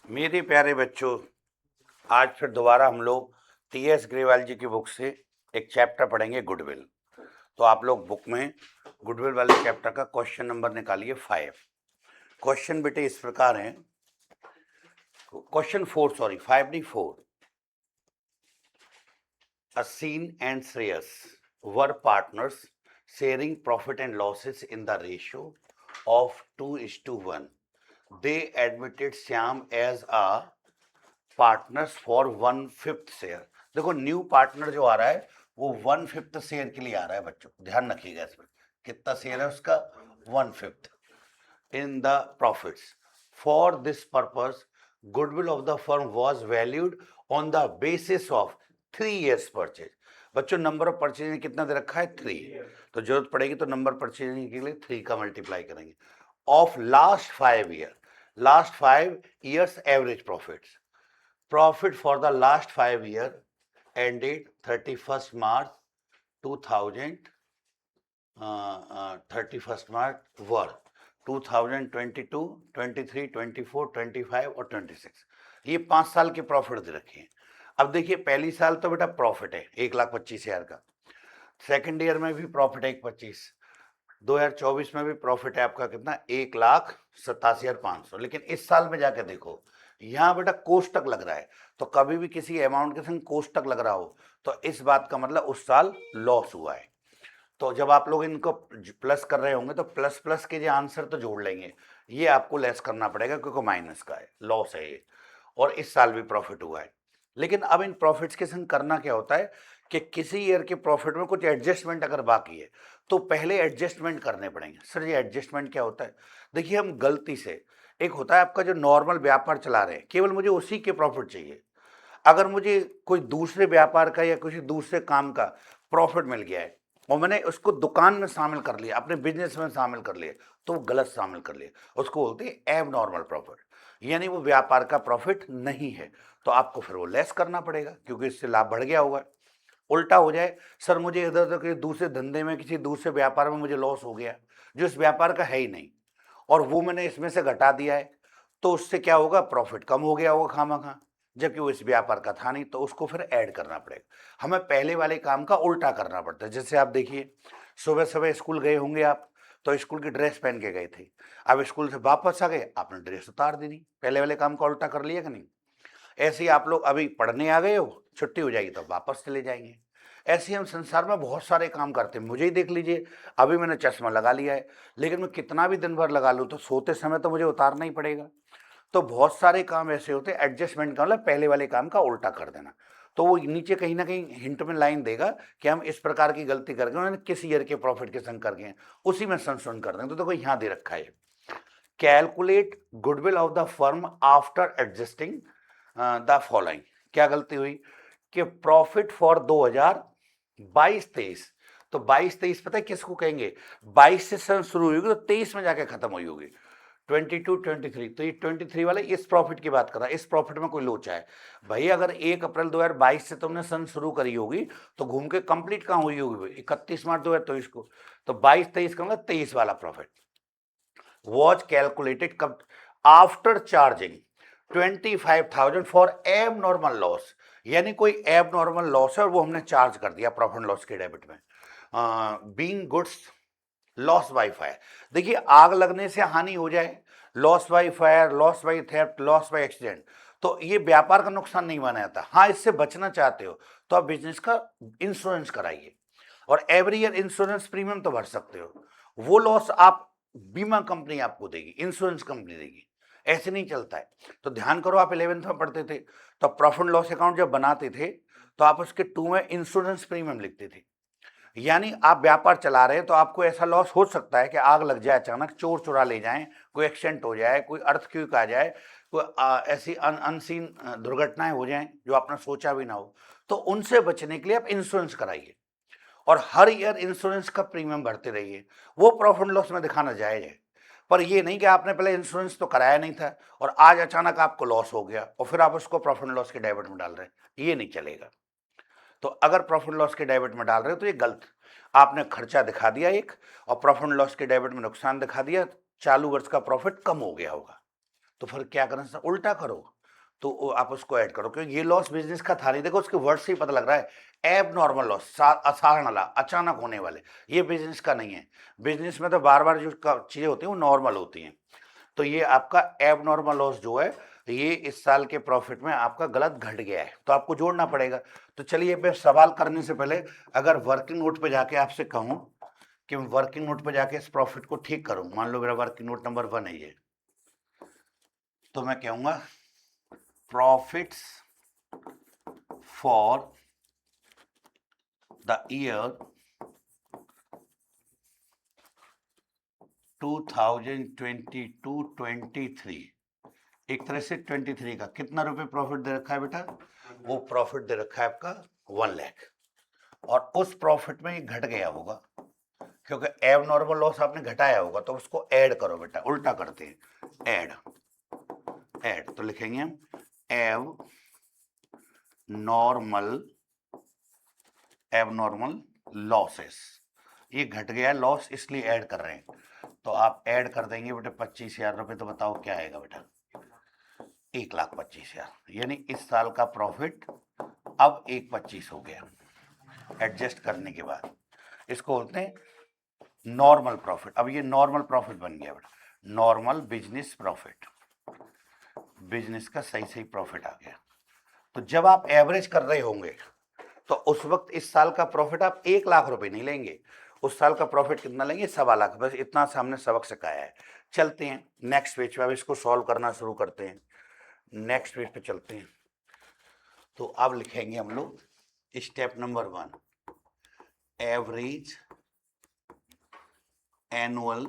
मेरे प्यारे बच्चों, आज फिर दोबारा हम लोग टी.एस. ग्रेवाल जी की बुक से एक चैप्टर पढ़ेंगे, गुडविल। तो आप लोग बुक में गुडविल वाले चैप्टर का क्वेश्चन नंबर निकालिए 5। क्वेश्चन बेटे इस प्रकार हैं, क्वेश्चन 4, सॉरी 5 नहीं 4। Asin and Shreyas were partners sharing profit and losses in the ratio of 2:1. They admitted Shyam as a partners for 1/5 share. देखो न्यू पार्टनर जो आ रहा है वो 1/5 शेयर के लिए आ रहा है बच्चों, ध्यान रखिएगा इसमें। कितना शेयर है उसका? 1/5 in the profits. For this purpose goodwill of the firm was valued on the basis of 3 years purchase. बच्चों नंबर ऑफ परचेज ने कितना दे रखा है? 3। तो जरूरत पड़ेगी तो नंबर परचेज के लिए 3 का मल्टीप्लाई करेंगे। Of last 5 year, last 5 years average profits. Profit for the last 5 years ended 31st March 2000, 31st March were 2022, 23, 24, 25 और 26। ये 5 साल के प्रॉफिट दे रखे हैं। अब देखिए पहली साल तो बेटा प्रॉफिट है 1,25,000 का, सेकेंड ईयर में भी प्रॉफिट है 1,25,000, 2024 में भी प्रॉफिट है आपका कितना? 1,87,500। लेकिन इस साल में जाके देखो, यहाँ बेटा कोष्टक लग रहा है। तो कभी भी किसी अमाउंट के संग कोष्टक लग रहा हो तो इस बात का मतलब उस साल लॉस हुआ है। तो जब आप लोग इनको प्लस कर रहे होंगे तो प्लस प्लस के जो आंसर तो जोड़ लेंगे, ये आपको लेस करना पड़ेगा क्योंकि माइनस का है, लॉस है ये। और इस साल भी प्रॉफिट हुआ है। लेकिन अब इन प्रॉफिट्स के संग करना क्या होता है कि किसी ईयर के प्रॉफिट में कुछ एडजस्टमेंट अगर बाकी है तो पहले एडजस्टमेंट करने पड़ेंगे। सर ये एडजस्टमेंट क्या होता है? देखिए हम गलती से, एक होता है आपका जो नॉर्मल व्यापार चला रहे हैं, केवल मुझे उसी के प्रॉफिट चाहिए। अगर मुझे कोई दूसरे व्यापार का या किसी दूसरे काम का प्रॉफिट मिल गया है और मैंने उसको दुकान में शामिल कर लिया, अपने बिजनेस में शामिल कर लिया, तो वो गलत शामिल कर लिया, उसको बोलते हैं एब नॉर्मल प्रॉफिट, यानी वो व्यापार का प्रॉफिट नहीं है। तो आपको फिर वो लेस करना पड़ेगा क्योंकि इससे लाभ बढ़ गया होगा। उल्टा हो जाए, सर मुझे इधर उधर किसी दूसरे धंधे में, किसी दूसरे व्यापार में मुझे लॉस हो गया जो इस व्यापार का है ही नहीं, और वो मैंने इसमें से घटा दिया है, तो उससे क्या होगा? प्रॉफिट कम हो गया होगा खामखा, जबकि वो इस व्यापार का था नहीं, तो उसको फिर ऐड करना पड़ेगा। हमें पहले वाले काम का उल्टा करना पड़ता है। जैसे आप देखिए, सुबह सुबह स्कूल गए होंगे आप, तो स्कूल की ड्रेस पहन के गए थे, अब स्कूल से वापस आ गए, आपने ड्रेस उतार दी, नहीं पहले वाले काम का उल्टा कर लिया कि नहीं? ऐसे ही आप लोग अभी पढ़ने आ गए हो, छुट्टी हो जाएगी तो वापस चले जाएंगे। ऐसे ही हम संसार में बहुत सारे काम करते हैं। मुझे ही देख लीजिए, अभी मैंने चश्मा लगा लिया है, लेकिन मैं कितना भी दिन भर लगा लूँ तो सोते समय तो मुझे उतारना ही पड़ेगा। तो बहुत सारे काम ऐसे होते हैं, एडजस्टमेंट का मतलब पहले वाले काम का उल्टा कर देना। तो वो नीचे कहीं ना कहीं हिंट में लाइन देगा कि हम इस प्रकार की गलती करके, उन्होंने किस ईयर के प्रॉफिट के संग करके हैं, उसी में संशोधन कर देंगे। तो देखो यहाँ दे रखा है, calculate goodwill of the firm after adjusting the following. क्या गलती हुई कि प्रॉफिट फॉर 2022-23, तो 22-23 पता है किसको कहेंगे? 22 से सन शुरू हुई होगी तो 23 में जाके खत्म हुई होगी। 22-23, तो ये 23 वाला इस प्रॉफिट की बात कर रहा है। इस प्रॉफिट में कोई लोचा है भाई? अगर 1 अप्रैल 2022 से तुमने सन शुरू करी होगी तो घूम के कंप्लीट कहाँ हुई होगी? 31 मार्च 2023 को। तो 22-23 का मतलब 23 वाला profit was calculated after charging 25,000 for एब नॉर्मल लॉस। यानी कोई एब नॉर्मल लॉस है और वो हमने चार्ज कर दिया प्रॉफिट लॉस के डेबिट में। Being goods loss by fire. देखिए आग लगने से हानि हो जाए, loss by fire, loss by theft, loss by accident, तो ये व्यापार का नुकसान नहीं माना जाता। हाँ, इससे बचना चाहते हो तो आप बिजनेस का इंश्योरेंस कराइए और एवरी ईयर इंश्योरेंस प्रीमियम तो भर सकते हो। वो लॉस आप बीमा कंपनी आपको देगी, इंश्योरेंस कंपनी देगी, ऐसे नहीं चलता है। तो ध्यान करो, आप 11th में पढ़ते थे तो प्रॉफिट लॉस अकाउंट जब बनाते थे तो आप उसके 2 में इंश्योरेंस प्रीमियम लिखते थे। यानी आप व्यापार चला रहे हैं तो आपको ऐसा लॉस हो सकता है कि आग लग जाए, अचानक चोर चुरा ले जाएं, कोई एक्सीडेंट हो जाए, कोई अर्थक्वेक आ जाए, कोई ऐसी अनसीन दुर्घटनाएं हो जाएं जो आपने सोचा भी ना हो, तो उनसे बचने के लिए आप इंश्योरेंस कराइए और हर ईयर इंश्योरेंस का प्रीमियम भरते रहिए। वो प्रॉफिट लॉस में दिखाना जायज है, पर ये नहीं कि आपने पहले इंश्योरेंस तो कराया नहीं था और आज अचानक आपको लॉस हो गया और फिर आप उसको प्रॉफिट लॉस के डेबिट में डाल रहे हैं, ये नहीं चलेगा। तो अगर प्रॉफिट लॉस के डेबिट में डाल रहे हो तो ये गलत, आपने खर्चा दिखा दिया एक और प्रॉफिट लॉस के डेबिट में नुकसान दिखा दिया, चालू वर्ष का प्रॉफिट कम हो गया होगा। तो फिर क्या करना, उल्टा करो, तो आप उसको ऐड करो, क्योंकि ये लॉस बिजनेस का था नहीं। देखो उसके वर्ड से ही पता लग रहा है, एब नॉर्मल लॉस, असाधारण लाभ, अचानक होने वाले, ये बिजनेस का नहीं है। बिजनेस में तो बार बार जो चीजें होती हैं वो नॉर्मल होती हैं। तो ये आपका एब नॉर्मल लॉस जो है, ये इस साल के प्रॉफिट में आपका गलत घट गया है, तो आपको जोड़ना पड़ेगा। तो चलिए, मैं सवाल करने से पहले अगर वर्किंग नोट पे जाके आपसे कहूं कि मैं वर्किंग नोट पे जाके इस प्रॉफिट को ठीक करूं, मान लो मेरा वर्किंग नोट नंबर 1 है ये, तो मैं कहूंगा प्रॉफिट्स फॉर द ईयर 2022-23, एक तरह से 23 का कितना रुपए प्रॉफिट दे रखा है बेटा? वो प्रॉफिट दे रखा है आपका 1 लाख, और उस प्रॉफिट में ये घट गया होगा, क्योंकि एब नॉर्मल लॉस आपने घटाया होगा, तो उसको ऐड करो बेटा, उल्टा करते हैं, ऐड। ऐड तो लिखेंगे हम एब नॉर्मल लॉसेस, ये घट गया लॉस इसलिए ऐड कर रहे हैं, तो आप ऐड कर देंगे बेटा 25,000 रुपए। तो बताओ क्या आएगा बेटा? 1,25,000, यानी इस साल का प्रॉफिट अब 1,25,000 हो गया एडजस्ट करने के बाद। इसको बोलते हैं नॉर्मल प्रॉफिट। अब ये नॉर्मल प्रॉफिट बन गया बेटा, नॉर्मल बिजनेस प्रॉफिट, बिजनेस का सही सही प्रॉफिट आ गया। तो जब आप एवरेज कर रहे होंगे तो उस वक्त इस साल का प्रॉफिट आप 1,00,000 रुपए नहीं लेंगे, उस साल का प्रॉफिट कितना लेंगे? 1,25,000। बस इतना सामने सबक सिखाया है। चलते हैं नेक्स्ट पेज पे, अब इसको सॉल्व करना शुरू करते हैं। नेक्स्ट पेज पे चलते हैं। तो अब लिखेंगे हम लोग step number 1, average annual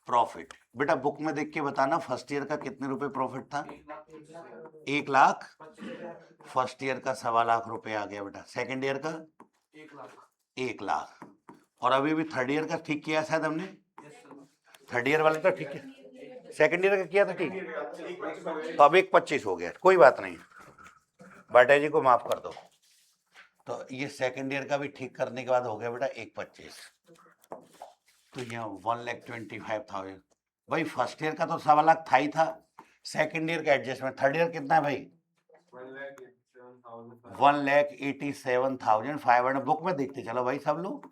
profit. बेटा बुक में देख के बताना, फर्स्ट ईयर का कितने रुपए प्रॉफिट था? 1,00,000। फर्स्ट ईयर का 1,25,000 रुपए आ गया बेटा। सेकंड ईयर का 1,00,000। और अभी भी थर्ड ईयर का ठीक किया शायद हमने, थर्ड ईयर वाले तो ठीक है, सेकंड ईयर का किया था ठीक, तो अब 1,25,000 हो गया, कोई बात नहीं, बाटा जी को माफ कर दो। तो ये सेकंड ईयर का भी ठीक करने के बाद हो गया बेटा 1,25,000। तो यहाँ 1,25,500। भाई फर्स्ट ईयर का तो 1,00,000 था ही था, सेकंड ईयर का एडजस्टमेंट, थर्ड ईयर कितना है भाई? 1,87,500। बुक में देखते चलो भाई सब लोग।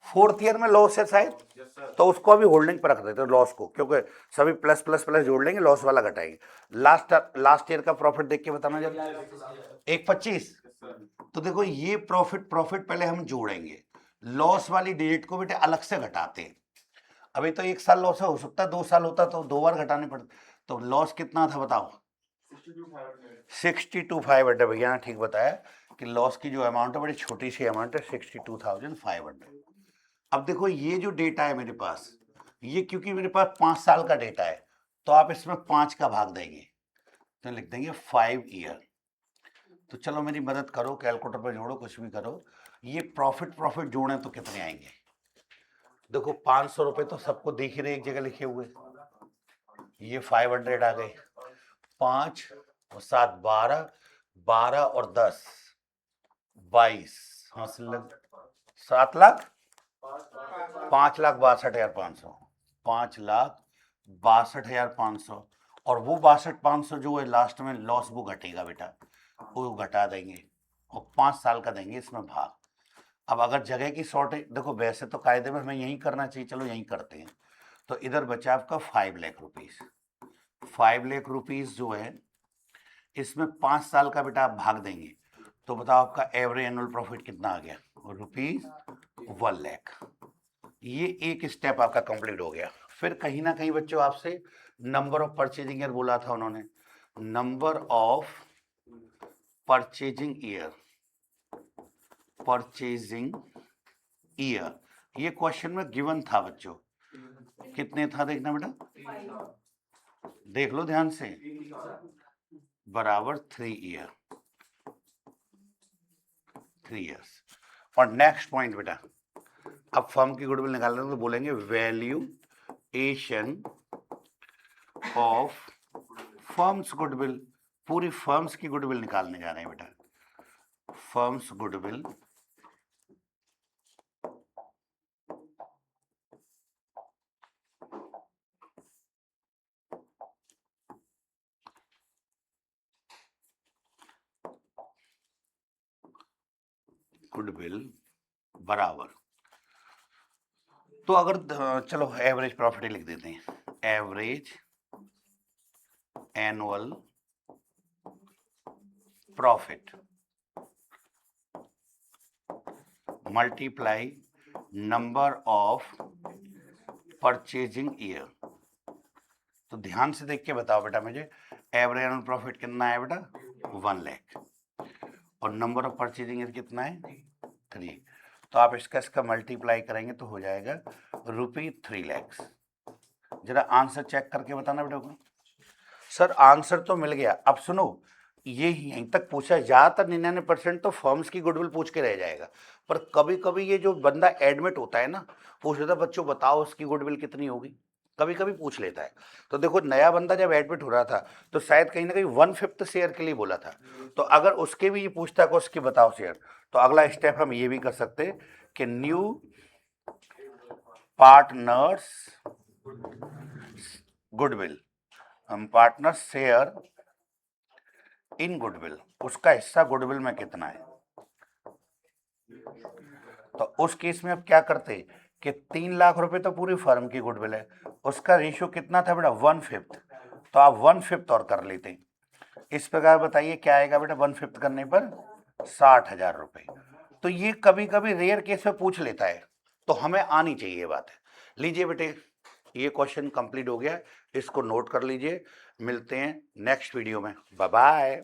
फोर्थ ईयर में लॉस है शायद, तो उसको अभी होल्डिंग पर रख देते लॉस को, क्योंकि सभी प्लस प्लस प्लस जोड़ लेंगे, लॉस वाला घटाएंगे। लास्ट ईयर का प्रॉफिट देख के बताना जरा। 1,25,000। तो देखो ये प्रॉफिट पहले हम जोड़ेंगे, लॉस वाली डिजिट को बेटे अलग से घटाते हैं। अभी तो 1 साल लॉस हो सकता है, 2 साल होता तो 2 बार घटाने पड़ते। तो लॉस कितना था बताओ? 62,500। भैया ने ठीक बताया कि लॉस की जो अमाउंट है बड़ी छोटी सी अमाउंट है, 62,500। अब देखो ये जो डेटा है मेरे पास, ये क्योंकि मेरे पास 5 साल का डेटा है, तो आप इसमें 5 का भाग देंगे, तो लिख देंगे 5 ईयर। तो चलो मेरी मदद करो, कैलकुलेटर पर जोड़ो, कुछ भी करो, ये प्रॉफिट जोड़े तो कितने आएंगे? देखो 500 रुपए तो सबको दिख ही रहे एक जगह लिखे हुए, ये 500 आ गए, 5 और 7 12, 12 और 10 22, हाँ 7 लाख 5,62,500, 5,62,500। और वो 62,500 जो है लास्ट में लॉस वो घटेगा बेटा, वो घटा देंगे और 5 साल का देंगे इसमें भाग। अब अगर जगह की शॉर्टेज, देखो वैसे तो कायदे में हमें यही करना चाहिए, चलो यही करते हैं। तो इधर बचा आपका 5 लाख रुपीज, 5 लाख रुपीज जो है इसमें 5 साल का बेटा आप भाग देंगे, तो बताओ आपका एवरेज एनुअल प्रॉफिट कितना आ गया? ₹1 लाख। ये एक स्टेप आपका कंप्लीट हो गया। फिर कहीं ना कहीं बच्चों आपसे नंबर ऑफ परचेजिंग ईयर बोला था उन्होंने, number of purchasing year, purchasing year, ये क्वेश्चन में गिवन था बच्चों, कितने था देखना बेटा, देख लो ध्यान से, बराबर 3 ईयर, 3 इयर्स। और नेक्स्ट पॉइंट बेटा, अब फर्म की गुडविल निकालने तो बोलेंगे वैल्यूएशन ऑफ फर्म्स गुडविल, पूरी फर्म्स की गुडविल निकालने जा रहे हैं बेटा, फर्म्स गुडविल गुडविल बराबर, तो अगर चलो एवरेज प्रॉफिट लिख देते हैं, average annual profit multiply number of purchasing year. तो ध्यान से देख के बताओ बेटा मुझे, एवरेज एनुअल प्रॉफिट कितना है बेटा, 1 लाख, और नंबर ऑफ परचेजिंग ईयर कितना है, 3। तो आप इसका मल्टीप्लाई करेंगे तो हो जाएगा ₹3 लाख। जरा आंसर चेक करके बताना बेटा को। सर आंसर तो मिल गया, अब सुनो, ये यहीं तक पूछा, ज्यादातर 99% तो फर्म्स की गुडविल पूछ के रह जाएगा, पर कभी कभी ये जो बंदा एडमिट होता है ना, पूछ लेता बच्चों बताओ उसकी गुडविल कितनी होगी, कभी कभी पूछ लेता है। तो देखो नया बंदा जब एडमिट हो रहा था तो शायद कहीं ना कहीं 1/5 शेयर के लिए बोला था, तो अगर उसके भी ये पूछता है उसकी बताओ शेयर, तो अगला स्टेप हम ये भी कर सकते हैं कि न्यू पार्टनर्स गुडविल, हम पार्टनर शेयर इन गुडविल, उसका हिस्सा गुडविल में कितना है। तो उस केस में अब क्या करते कि 3 लाख रुपए तो पूरी फर्म की गुडविल है, उसका रेशियो कितना था बेटा, 1/5, तो आप 1/5 और कर लेते। इस प्रकार बताइए क्या आएगा बेटा 1/5 करने पर 60,000 रुपए। तो ये कभी कभी रेयर केस में पूछ लेता है, तो हमें आनी चाहिए बात है। लीजिए बेटे ये क्वेश्चन कंप्लीट हो गया, इसको नोट कर लीजिए, मिलते हैं नेक्स्ट वीडियो में, बाय बाय।